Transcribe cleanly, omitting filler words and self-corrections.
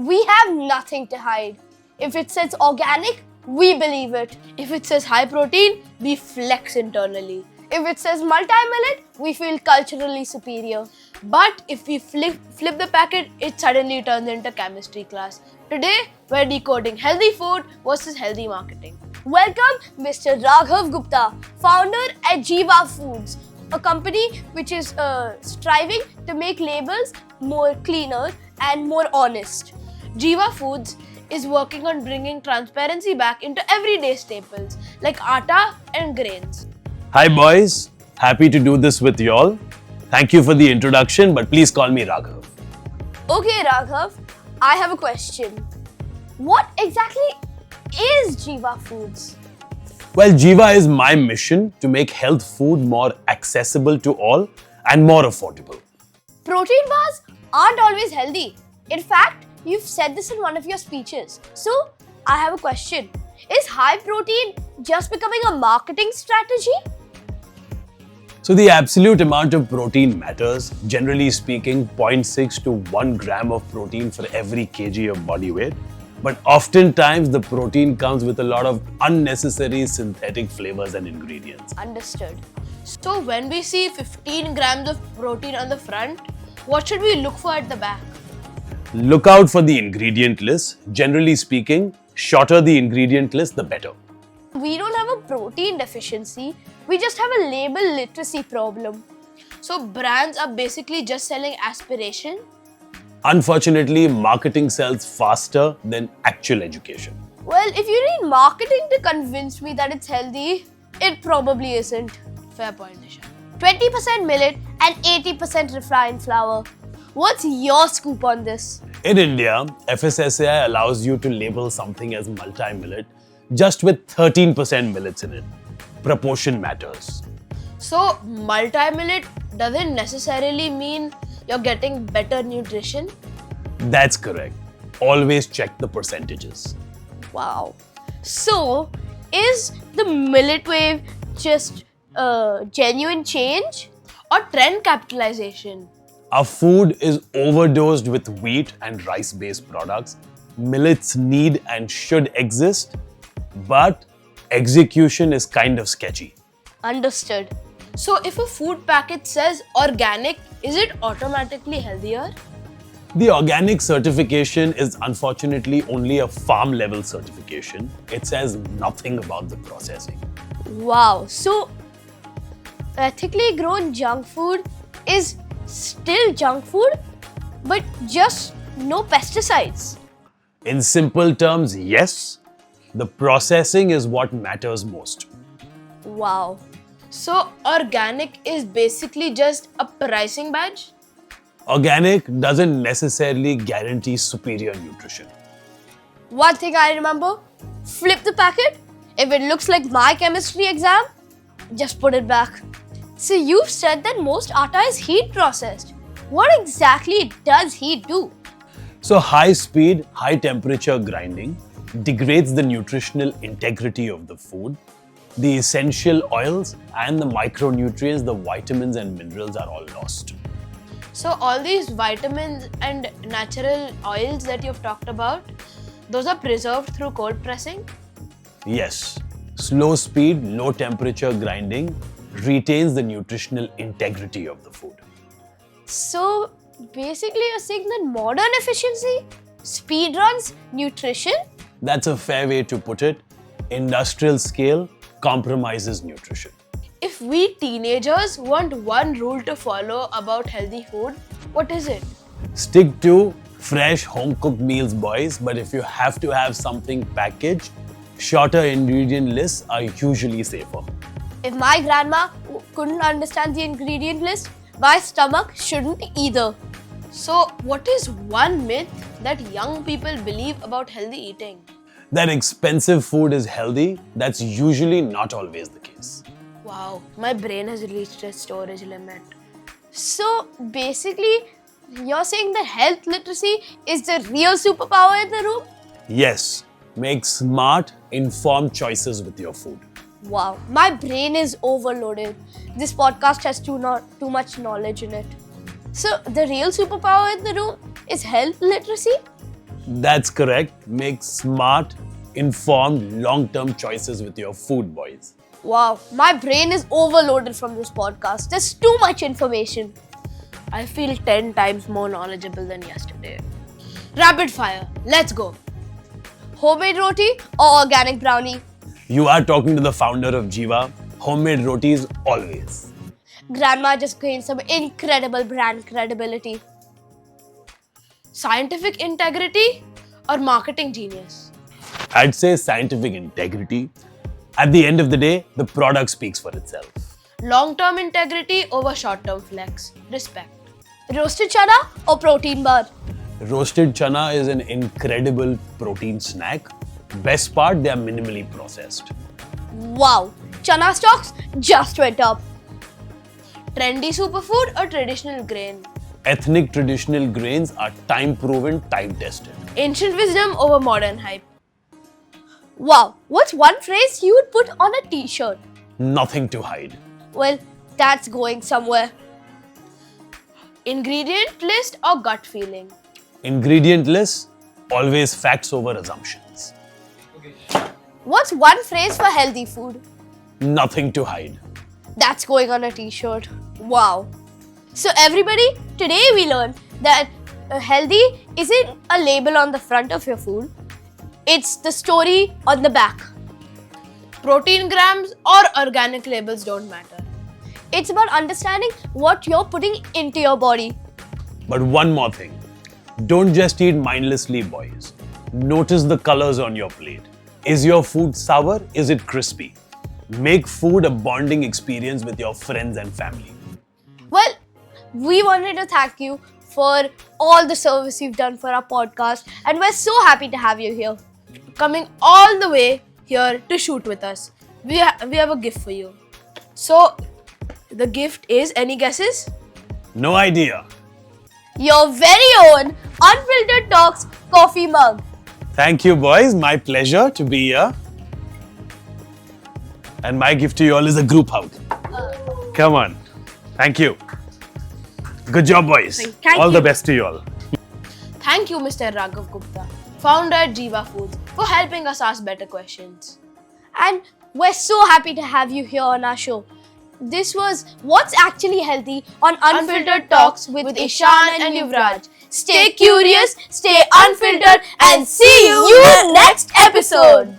We have nothing to hide. If it says organic, we believe it. If it says high protein, we flex internally. If it says multi-millet, we feel culturally superior. But if we flip the packet, it suddenly turns into chemistry class. Today, we're decoding healthy food versus healthy marketing. Welcome, Mr. Raghav Gupta, founder at Jiva Foods, a company which is striving to make labels more cleaner and more honest. Jiva Foods is working on bringing transparency back into everyday staples like atta and grains. Hi boys, happy to do this with y'all. Thank you for the introduction, but please call me Raghav. Okay, Raghav, I have a question. What exactly is Jiva Foods? Well, Jiva is my mission to make health food more accessible to all and more affordable. Protein bars aren't always healthy. In fact, you've said this in one of your speeches. So, I have a question. Is high protein just becoming a marketing strategy? So the absolute amount of protein matters. Generally speaking, 0.6 to 1 gram of protein for every kg of body weight. But oftentimes the protein comes with a lot of unnecessary synthetic flavors and ingredients. Understood. So when we see 15 grams of protein on the front, what should we look for at the back? Look out for the ingredient list. Generally speaking, shorter the ingredient list, the better. We don't have a protein deficiency, we just have a label literacy problem. So brands are basically just selling aspiration? Unfortunately, marketing sells faster than actual education. Well, if you need marketing to convince me that it's healthy, it probably isn't. Fair point, Nisha. 20% millet and 80% refined flour. What's your scoop on this? In India, FSSAI allows you to label something as multi-millet just with 13% millets in it. Proportion matters. So multi-millet doesn't necessarily mean you're getting better nutrition? That's correct. Always check the percentages. Wow. So, is the millet wave just genuine change? Or trend capitalization? Our food is overdosed with wheat and rice-based products. Millets need and should exist, but execution is kind of sketchy. Understood. So if a food packet says organic, is it automatically healthier? The organic certification is unfortunately only a farm level certification. It says nothing about the processing. Wow. So, ethically grown junk food is still junk food, but just no pesticides. In simple terms, yes. The processing is what matters most. Wow. So organic is basically just a pricing badge? Organic doesn't necessarily guarantee superior nutrition. One thing I remember, flip the packet. If it looks like my chemistry exam, just put it back. So you've said that most atta is heat processed. What exactly does heat do? So high speed, high temperature grinding degrades the nutritional integrity of the food. The essential oils and the micronutrients, the vitamins and minerals are all lost. So all these vitamins and natural oils that you've talked about, those are preserved through cold pressing? Yes, slow speed, low temperature grinding retains the nutritional integrity of the food. So basically you're saying that modern efficiency speedruns nutrition? That's a fair way to put it. Industrial scale compromises nutrition. If we teenagers want one rule to follow about healthy food, what is it? Stick to fresh home-cooked meals, boys, but if you have to have something packaged, shorter ingredient lists are usually safer. If my grandma couldn't understand the ingredient list, my stomach shouldn't either. So what is one myth that young people believe about healthy eating? That expensive food is healthy, that's usually not always the case. Wow, my brain has reached its storage limit. So basically, you're saying that health literacy is the real superpower in the room? Yes, make smart, informed choices with your food. Wow, my brain is overloaded. This podcast has too much knowledge in it. So the real superpower in the room is health literacy? That's correct. Make smart, informed, long-term choices with your food, boys. Wow, my brain is overloaded from this podcast. There's too much information. I feel 10 times more knowledgeable than yesterday. Rapid fire, let's go. Homemade roti or organic brownie? You are talking to the founder of Jiva. Homemade rotis always. Grandma just gained some incredible brand credibility. Scientific integrity or marketing genius? I'd say scientific integrity. At the end of the day, the product speaks for itself. Long-term integrity over short-term flex. Respect. Roasted chana or protein bar? Roasted chana is an incredible protein snack. Best part, they are minimally processed. Wow, chana stocks just went up. Trendy superfood or traditional grain? Ethnic traditional grains are time-proven, time-tested. Ancient wisdom over modern hype. Wow, what's one phrase you would put on a t-shirt? Nothing to hide. Well, that's going somewhere. Ingredient list or gut feeling? Ingredient list, always facts over assumptions. What's one phrase for healthy food? Nothing to hide. That's going on a t-shirt. Wow. So everybody, today we learned that healthy isn't a label on the front of your food. It's the story on the back. Protein grams or organic labels don't matter. It's about understanding what you're putting into your body. But one more thing. Don't just eat mindlessly, boys. Notice the colors on your plate. Is your food sour? Is it crispy? Make food a bonding experience with your friends and family. Well, we wanted to thank you for all the service you've done for our podcast, and we're so happy to have you here. Coming all the way here to shoot with us. We have a gift for you. So, the gift is, any guesses? No idea. Your very own Unfiltered Talks coffee mug. Thank you, boys. My pleasure to be here. And my gift to you all is a group hug. Come on. Thank you. Good job, boys. Thank all you. the best to you all. Thank you, Mr. Raghav Gupta, founder at Jiva Foods, for helping us ask better questions. And we're so happy to have you here on our show. This was What's Actually Healthy on Unfiltered Talks with Ishan and Yuvraj. Stay curious, stay unfiltered, and see you in the next episode.